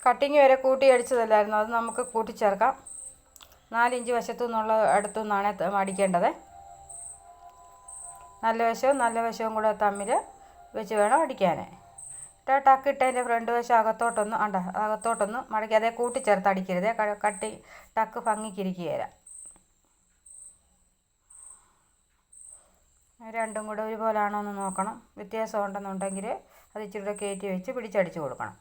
Cutting വരെ കൂട്ടി അടിച്ചതല്ലായിരുന്നു, അത് നമുക്ക് കൂട്ടിച്ചേർക്കാം. 4 ഇഞ്ച് വശത്തു നിന്നുള്ള അടുത്തു നിന്നാണ് അടിക്കേണ്ടത്. നല്ല വശവും കൂടെ തമ്മിൽ വെച്ച് വേണം അടിക്കാൻ. ടക്ക് ഇട്ടതിൻ്റെ ഫ്രണ്ട് വശം അകത്തോട്ടൊന്ന് മടക്കി അതേ കൂട്ടിച്ചേർത്ത് അടിക്കരുത്. ടക്ക് ഭംഗിക്കിരിക്കുകയില്ല. രണ്ടും കൂടെ ഒരുപോലാണോ എന്ന് നോക്കണം. വ്യത്യാസം ഉണ്ടെന്നുണ്ടെങ്കിൽ അത് ഇച്ചിരി കയറ്റി വെച്ച് പിടിച്ചടിച്ച് കൊടുക്കണം.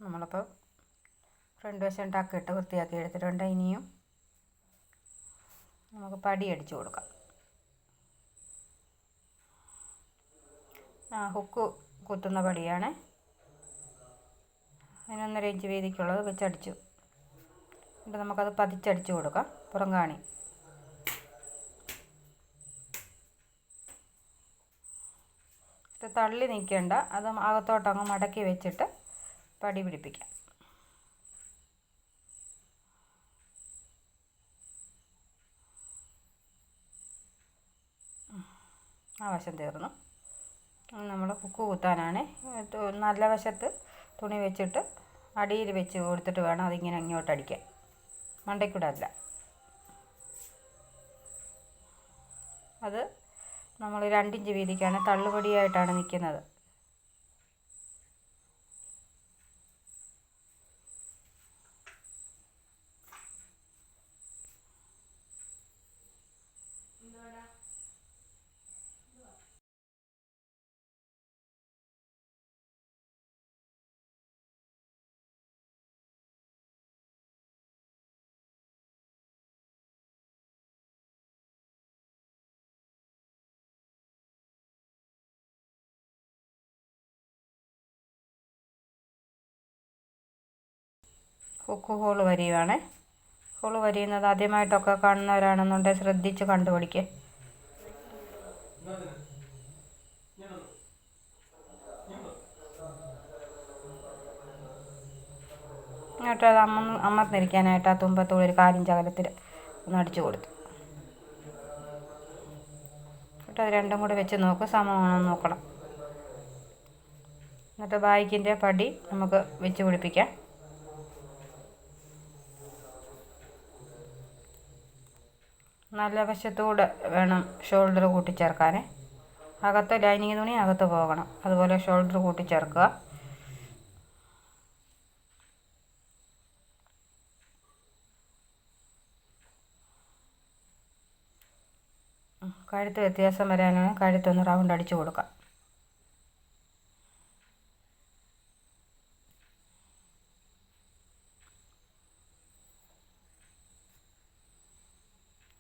നമ്മളിപ്പോൾ ഫ്രണ്ട് വശം ടക്കിട്ട് വൃത്തിയാക്കി എടുത്തിട്ടുണ്ട്. ഇനിയും നമുക്ക് പടി അടിച്ചു കൊടുക്കാം. ഹുക്ക് കുത്തുന്ന പടിയാണ്. 1.5 ഇഞ്ച് വീതിക്കുള്ളത് വെച്ചടിച്ചു. എന്നിട്ട് നമുക്കത് പതിച്ചടിച്ചു കൊടുക്കാം. പുറംകാണി തള്ളി നിൽക്കേണ്ട, അത് അകത്തോട്ടങ്ങ് മടക്കി വെച്ചിട്ട് പടി പിടിപ്പിക്കാം. ആ വശം തീർന്നു. നമ്മൾ ഹുക്ക് കുത്താനാണ്. നല്ല വശത്ത് തുണി വെച്ചിട്ട് അടിയിൽ വെച്ച് കൊടുത്തിട്ട് വേണം അതിങ്ങനെ ഇങ്ങോട്ട് അടിക്കാൻ. മണ്ടയ്ക്കൂടെ അല്ല. അത് നമ്മൾ 2 ഇഞ്ച് വീതിക്കാണ് തള്ളുപടിയായിട്ടാണ് നിൽക്കുന്നത്. ഹുക്ക് ഹോൾ വരികയാണ്. ഹോൾ വരിയുന്നത് ആദ്യമായിട്ടൊക്കെ കാണുന്നവരാണെന്നുണ്ടെങ്കിൽ ശ്രദ്ധിച്ച് കണ്ടുപിടിക്കുക. എന്നിട്ട് അത് അമർന്നിരിക്കാനായിട്ട് ആ തുമ്പത്തോട് ഒരു 1/4 ഇഞ്ച് അകലത്തിൽ ഒന്ന് അടിച്ചു കൊടുത്തു. എന്നിട്ട് അത് രണ്ടും കൂടി വെച്ച് സമമാണെന്ന് നോക്കണം. എന്നിട്ട് ബാക്കിൻ്റെ പടി നമുക്ക് വെച്ച് പിടിപ്പിക്കാം. നല്ല വശത്തൂടെ വേണം ഷോൾഡർ കൂട്ടിച്ചേർക്കാൻ. അകത്ത് ലൈനിങ് തുണി അകത്ത് പോകണം. അതുപോലെ ഷോൾഡർ കൂട്ടിച്ചേർക്കുക. കഴുത്ത് വ്യത്യാസം വരാനാണ് കഴുത്തൊന്ന് റൗണ്ട് അടിച്ചു കൊടുക്കാം.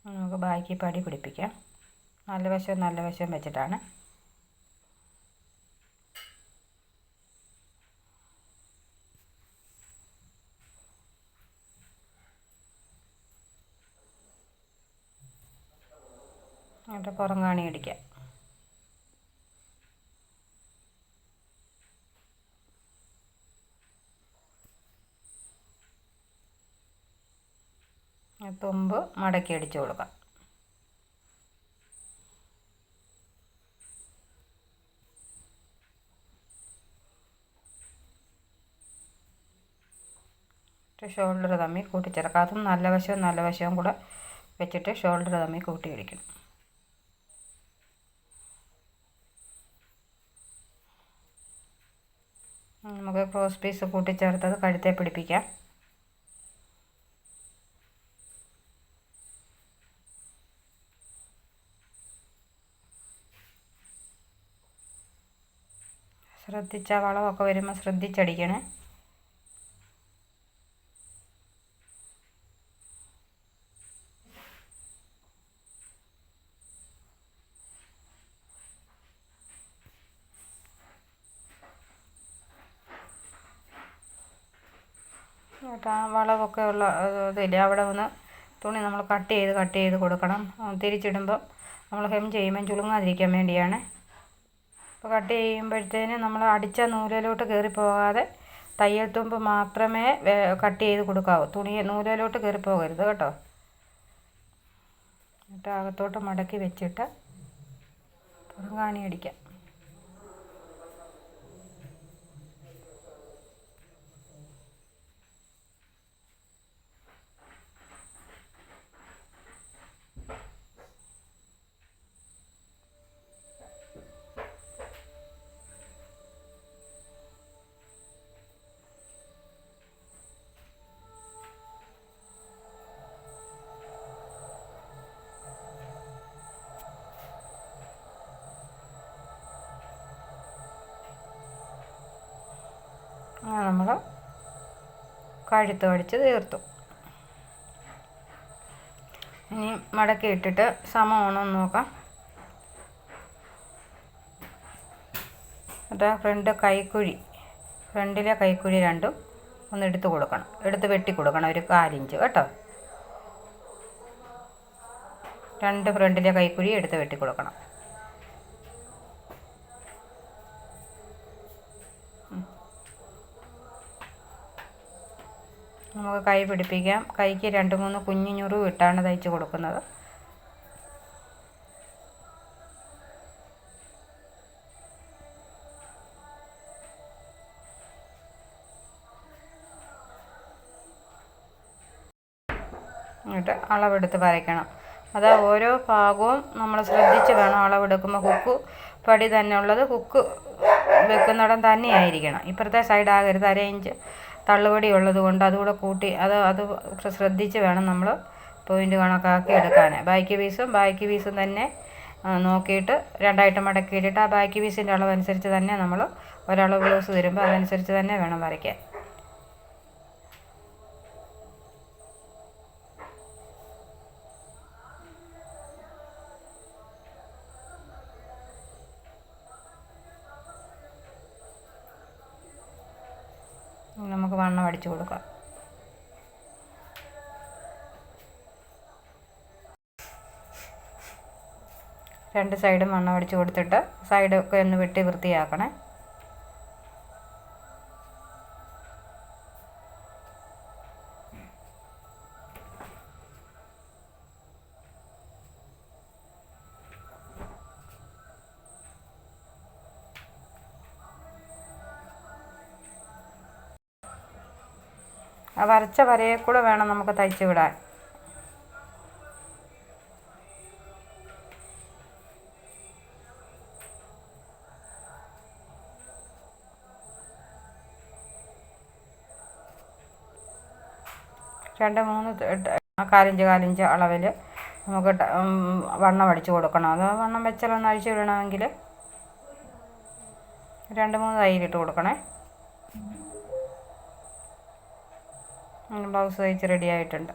നമുക്ക് ബാക്കി പടി പിടിപ്പിക്കാം. നല്ല വശവും വെച്ചിട്ടാണ്. എന്നിട്ട് പുറംകാണി അടിക്കാം. തുമ്പ് മടക്കി അടിച്ചു കൊടുക്കാം. ഷോൾഡർ തമ്മിൽ കൂട്ടിച്ചേർക്കാം. അതും നല്ല വശവും കൂടെ വെച്ചിട്ട് ഷോൾഡർ തമ്മിൽ കൂട്ടിയിടിക്കണം. നമുക്ക് ക്രോസ് പീസ് കൂട്ടിച്ചേർത്തത് കഴുത്തെ പിടിപ്പിക്കാം. വളവൊക്കെ വരുമ്പോൾ ശ്രദ്ധിച്ചടിക്കണേ. ആ വളവൊക്കെ ഉള്ള ഇതില്ലേ, അവിടെ ഒന്ന് തുണി നമ്മൾ കട്ട് ചെയ്ത് കൊടുക്കണം. തിരിച്ചിടുമ്പം നമ്മൾ ഹെം ചെയ്യുമ്പം ചുളുങ്ങാതിരിക്കാൻ വേണ്ടിയാണ്. അപ്പോൾ കട്ട് ചെയ്യുമ്പോഴത്തേന് നമ്മൾ അടിച്ച നൂലിലോട്ട് കയറിപ്പോകാതെ തയ്യൽ തുമ്പ് മാത്രമേ കട്ട് ചെയ്ത് കൊടുക്കാവൂ. നൂലിലോട്ട് കയറിപ്പോകരുത് കേട്ടോ. എന്നിട്ട് അകത്തോട്ട് മടക്കി വെച്ചിട്ട് പുറങ്കാണി അടിക്കാം. അങ്ങനെ നമ്മൾ കഴുത്ത് അടിച്ച് തീർത്തു. ഇനി മടക്കി ഇട്ടിട്ട് സമമാണോ എന്ന് നോക്കാം. എന്നിട്ട് ഫ്രണ്ടിലെ കൈക്കുഴി രണ്ടും ഒന്ന് എടുത്ത് കൊടുക്കണം, എടുത്ത് വെട്ടി കൊടുക്കണം ഒരു 1/4 ഇഞ്ച് കേട്ടോ. 2 ഫ്രണ്ടിലെ കൈക്കുഴി എടുത്ത് വെട്ടി കൊടുക്കണം. നമുക്ക് കൈ പിടിപ്പിക്കാം. കൈക്ക് 2-3 കുഞ്ഞു ഞുറിവ് ഇട്ടാണ് തയ്ച്ച് കൊടുക്കുന്നത്. എന്നിട്ട് അളവെടുത്ത് വരയ്ക്കണം. അത് ഓരോ ഭാഗവും നമ്മൾ ശ്രദ്ധിച്ച് വേണം അളവെടുക്കുമ്പോൾ. ഹുക്ക് പടി തന്നെ ഉള്ളത് ഹുക്ക് വെക്കുന്നിടം തന്നെ ആയിരിക്കണം. ഇപ്പുറത്തെ സൈഡ് ആകരുത്. 1/2 ഇഞ്ച് തള്ളുപടി ഉള്ളത് കൊണ്ട് അതുകൂടെ കൂട്ടി അത് ശ്രദ്ധിച്ച് വേണം നമ്മൾ പോയിൻ്റ് കണക്കാക്കി എടുക്കാൻ. ബാക്ക് പീസും തന്നെ നോക്കിയിട്ട് 2ആയിട്ട് മടക്കിയിട്ടിട്ട് ആ ബാക്ക് പീസിൻ്റെ അളവനുസരിച്ച് തന്നെ നമ്മൾ ഒരളവ് ബ്ലൗസ് തരുമ്പോൾ അതനുസരിച്ച് തന്നെ വേണം വരയ്ക്കാൻ. നമുക്ക് വണ്ണം അടിച്ചു കൊടുക്കാം. രണ്ട് സൈഡും വണ്ണം അടിച്ചു കൊടുത്തിട്ട് സൈഡൊക്കെ ഒന്ന് വെട്ടി വൃത്തിയാക്കണേ. ആ വരച്ച വരയെ കൂടെ വേണം നമുക്ക് തയ്ച്ച് വിടാൻ. രണ്ട് മൂന്ന് 1/4 അളവിൽ നമുക്ക് വണ്ണം അടിച്ച് കൊടുക്കണം. അത് വണ്ണം വെച്ചാലൊന്ന് അഴിച്ച് വിടണമെങ്കിൽ 2-3 തയ്യലിട്ട് കൊടുക്കണേ. ബ്ലൗസ് തയ്ച്ച് റെഡി ആയിട്ടുണ്ട്.